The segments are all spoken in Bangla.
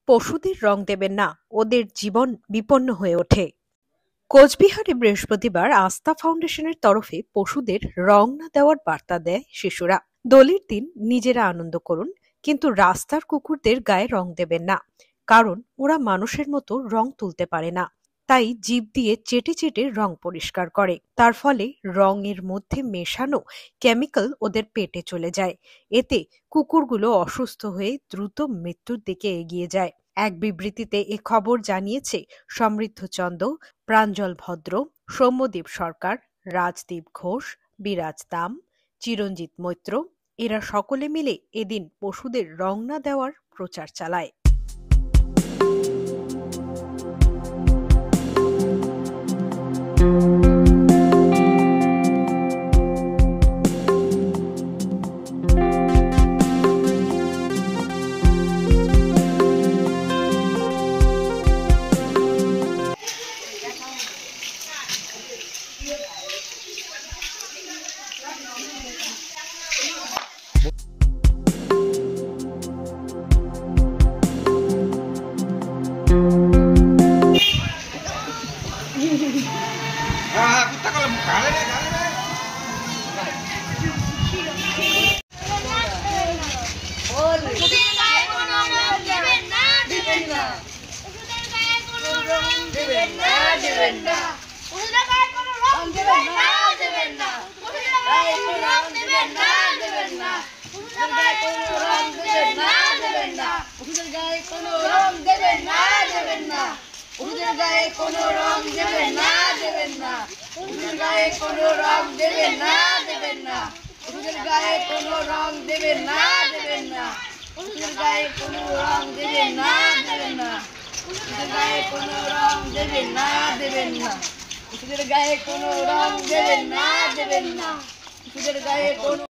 পশুদের রং দেবেন না, ওদের জীবন বিপন্ন হয়ে ওঠে। কোচবিহারে বৃহস্পতিবার আস্থা ফাউন্ডেশনের তরফে পশুদের রং না দেওয়ার বার্তা দেয় শিশুরা। দোলের দিন নিজেরা আনন্দ করুন, কিন্তু রাস্তার কুকুরদের গায়ে রং দেবেন না, কারণ ওরা মানুষের মতো রং তুলতে পারে না। তাই জিভ দিয়ে চেটে চেটে রং পরিষ্কার করে। তার ফলে রঙের মধ্যে মেশানো কেমিক্যাল ওদের পেটে চলে যায়। এতে কুকুরগুলো অসুস্থ হয়ে দ্রুত মৃত্যুর দিকে এগিয়ে যায়। এক বিবৃতিতে এ খবর জানিয়েছে সমৃদ্ধ চন্দ, প্রাঞ্জল ভদ্র, সৌম্যদীপ সরকার, রাজদীপ ঘোষ, বিরাজ দাম, চিরঞ্জিত মৈত্র। এরা সকলে মিলে এদিন পশুদের রং না দেওয়ার প্রচার চালায়।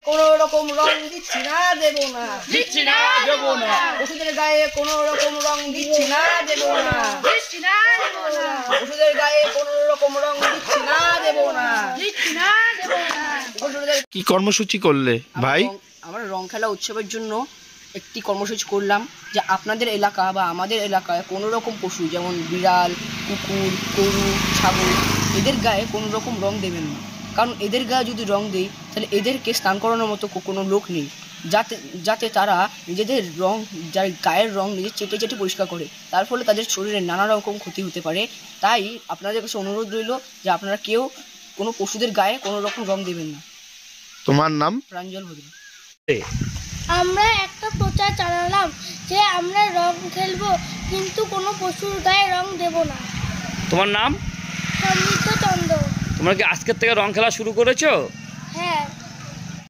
কোনো রকম রং দিচ্ছি না, দেব না, দিচ্ছি না, দেব না। ওষুধের গায়ে কোনো রকম রং দিচ্ছি না, দেব না, দিচ্ছি না, দেব না। ওষুধের গায়ে কোনো রকম রং দিচ্ছি না, দেব না, দিচ্ছি না, দেব না। কি কর্মসূচি করলে ভাই? আমরা রং খেলা উৎসবের জন্য একটি কর্মসূচি করলাম যে আপনাদের এলাকা বা আমাদের এলাকায় কোনো রকম পশু যেমন বিড়াল, কুকুর, গরু, ছাগল এদের গায়ে কোনো রকম রং দেবেন না। কারণ এদের গায়ে যদি রং দেই তাহলে এদেরকে স্নান করানোর মতো কোনো লোক নেই, যাতে তারা নিজেদের রং, যার গায়ের রং নিজে চেটে চেটে পরিষ্কার করে, তার ফলে তাদের শরীরে নানা রকম ক্ষতি হতে পারে। তাই আপনাদের কাছে অনুরোধ রইল যে আপনারা কেউ কোনো পশুদের গায়ে কোনো রকম রং দেবেন না। তোমার নাম? প্রাঞ্জল ভদ্র। আমরা একটা প্রচার চালালাম যে আমরা রং খেলবো, কিন্তু কোনো পশুর গায়ে রং দেব না। তোমার নাম? সমৃদ্ধ চন্দ্র। তোমরা কি আজকের থেকে রং খেলা শুরু করেছো?